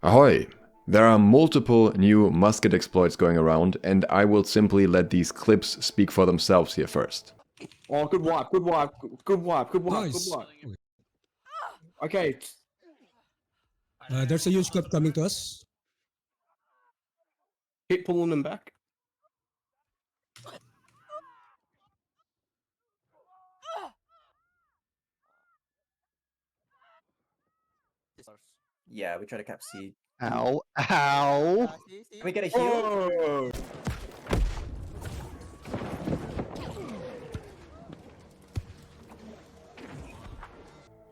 Ahoy! There are multiple new musket exploits going around, and I will simply let these clips speak for themselves here first. Oh, good wipe, good wipe, good wipe, good wipe, Nice. good wipe. Okay. There's a huge clip coming to us. Keep pulling them back. Yeah, we try to cap seed. Ow, ow. Can we get a heal? Oh.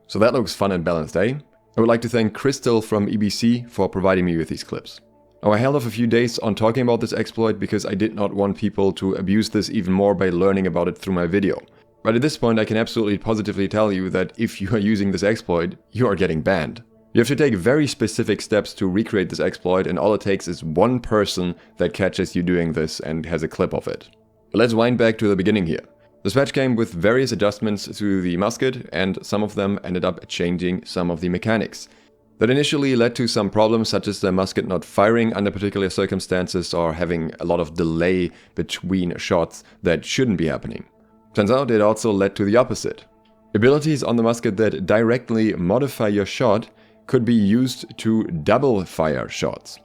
So that looks fun and balanced, eh? I would like to thank Crystal from EBC for providing me with these clips. Now, I held off a few days on talking about this exploit because I did not want people to abuse this even more by learning about it through my video. But at this point I can absolutely positively tell you that if you are using this exploit, you are getting banned. You have to take very specific steps to recreate this exploit, and all it takes is one person that catches you doing this and has a clip of it. But let's wind back to the beginning here. This patch came with various adjustments to the musket, and some of them ended up changing some of the mechanics. That initially led to some problems, such as the musket not firing under particular circumstances or having a lot of delay between shots that shouldn't be happening. Turns out it also led to the opposite. Abilities on the musket that directly modify your shot could be used to double fire shots.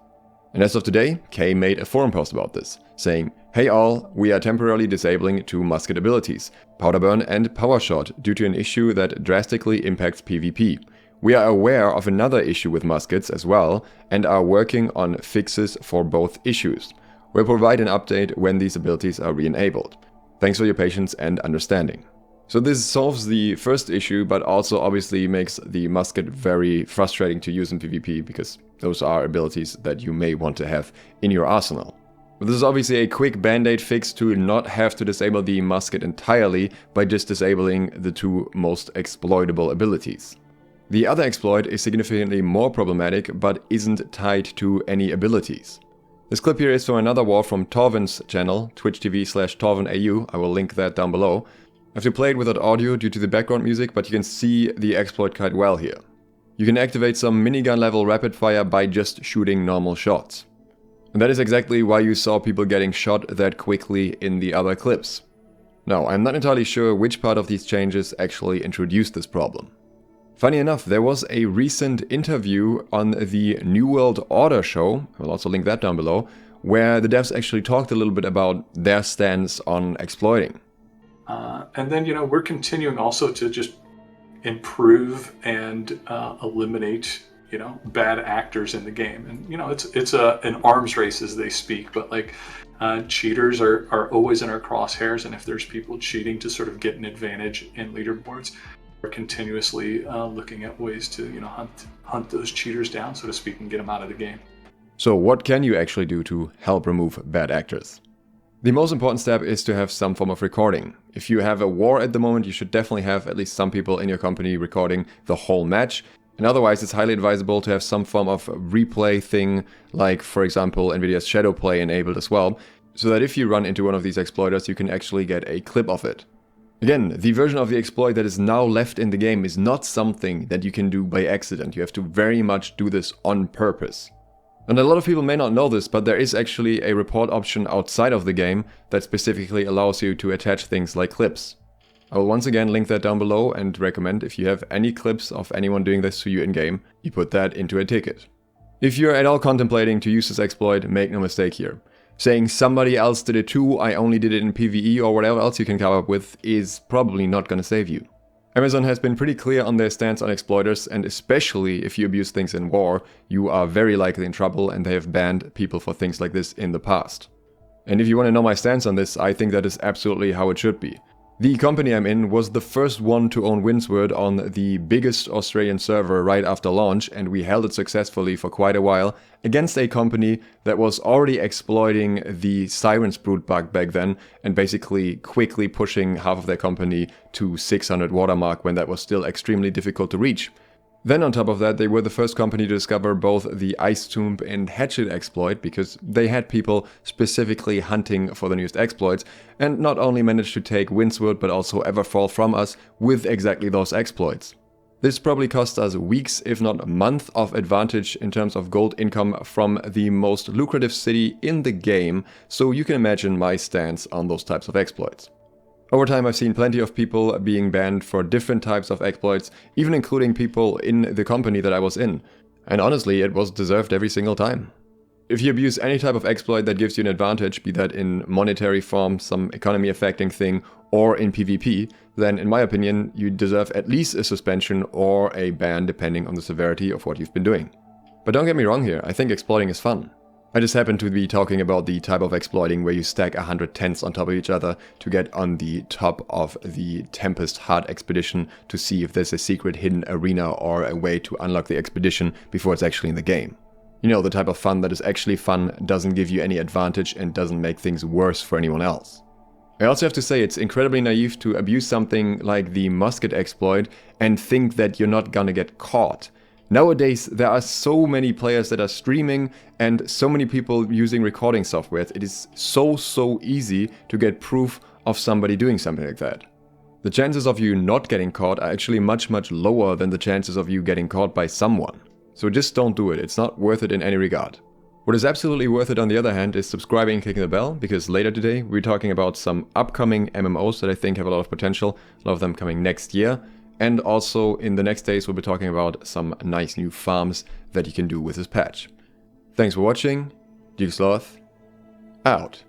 And as of today, Kay made a forum post about this, saying, "Hey all, we are temporarily disabling two musket abilities, Powder Burn and Power Shot, due to an issue that drastically impacts PvP. We are aware of another issue with muskets as well, and are working on fixes for both issues. We'll provide an update when these abilities are re-enabled. Thanks for your patience and understanding." So this solves the first issue, but also obviously makes the musket very frustrating to use in PvP, because those are abilities that you may want to have in your arsenal. But this is obviously a quick band-aid fix to not have to disable the musket entirely by just disabling the two most exploitable abilities. The other exploit is significantly more problematic, but isn't tied to any abilities. This clip here is from another war from Torvin's channel, twitch.tv/TorvinAU, I will link that down below. I have to play it without audio due to the background music, but you can see the exploit quite well here. You can activate some minigun level rapid fire by just shooting normal shots. And that is exactly why you saw people getting shot that quickly in the other clips. Now, I'm not entirely sure which part of these changes actually introduced this problem. Funny enough, there was a recent interview on the New World Order show, I will also link that down below, where the devs actually talked a little bit about their stance on exploiting. And then, we're continuing also to just improve and eliminate, bad actors in the game. And, it's an arms race as they speak, but cheaters are always in our crosshairs. And if there's people cheating to sort of get an advantage in leaderboards, we're continuously looking at ways to, hunt those cheaters down, so to speak, and get them out of the game. So what can you actually do to help remove bad actors? The most important step is to have some form of recording. If you have a war at the moment, you should definitely have at least some people in your company recording the whole match. And otherwise, it's highly advisable to have some form of replay thing, like, for example, NVIDIA's Shadowplay enabled as well, so that if you run into one of these exploiters, you can actually get a clip of it. Again, the version of the exploit that is now left in the game is not something that you can do by accident. You have to very much do this on purpose. And a lot of people may not know this, but there is actually a report option outside of the game that specifically allows you to attach things like clips. I will once again link that down below and recommend, if you have any clips of anyone doing this to you in-game, you put that into a ticket. If you're at all contemplating to use this exploit, make no mistake here. Saying somebody else did it too, I only did it in PvE or whatever else you can come up with, is probably not gonna save you. Amazon has been pretty clear on their stance on exploiters, and especially if you abuse things in war, you are very likely in trouble, and they have banned people for things like this in the past. And if you want to know my stance on this, I think that is absolutely how it should be. The company I'm in was the first one to own Windsword on the biggest Australian server right after launch, and we held it successfully for quite a while against a company that was already exploiting the Siren's Brood bug back then and basically quickly pushing half of their company to 600 watermark when that was still extremely difficult to reach. Then on top of that, they were the first company to discover both the Ice Tomb and Hatchet exploit, because they had people specifically hunting for the newest exploits, and not only managed to take Windsword but also Everfall from us with exactly those exploits. This probably cost us weeks, if not a month, of advantage in terms of gold income from the most lucrative city in the game, so you can imagine my stance on those types of exploits. Over time I've seen plenty of people being banned for different types of exploits, even including people in the company that I was in. And honestly, it was deserved every single time. If you abuse any type of exploit that gives you an advantage, be that in monetary form, some economy affecting thing, or in PvP, then in my opinion, you deserve at least a suspension or a ban depending on the severity of what you've been doing. But don't get me wrong here, I think exploiting is fun. I just happen to be talking about the type of exploiting where you stack 100 tents on top of each other to get on the top of the Tempest Hard expedition to see if there's a secret hidden arena or a way to unlock the expedition before it's actually in the game. You know, the type of fun that is actually fun, doesn't give you any advantage and doesn't make things worse for anyone else. I also have to say it's incredibly naive to abuse something like the musket exploit and think that you're not gonna get caught. Nowadays there are so many players that are streaming and so many people using recording software. It is so easy to get proof of somebody doing something like that. The chances of you not getting caught are actually much lower than the chances of you getting caught by someone. So just don't do it, it's not worth it in any regard. What is absolutely worth it on the other hand is subscribing and clicking the bell, because later today we're talking about some upcoming MMOs that I think have a lot of potential, a lot of them coming next year, and also in the next days we'll be talking about some nice new farms that you can do with this patch. Thanks for watching, SLOTH, out.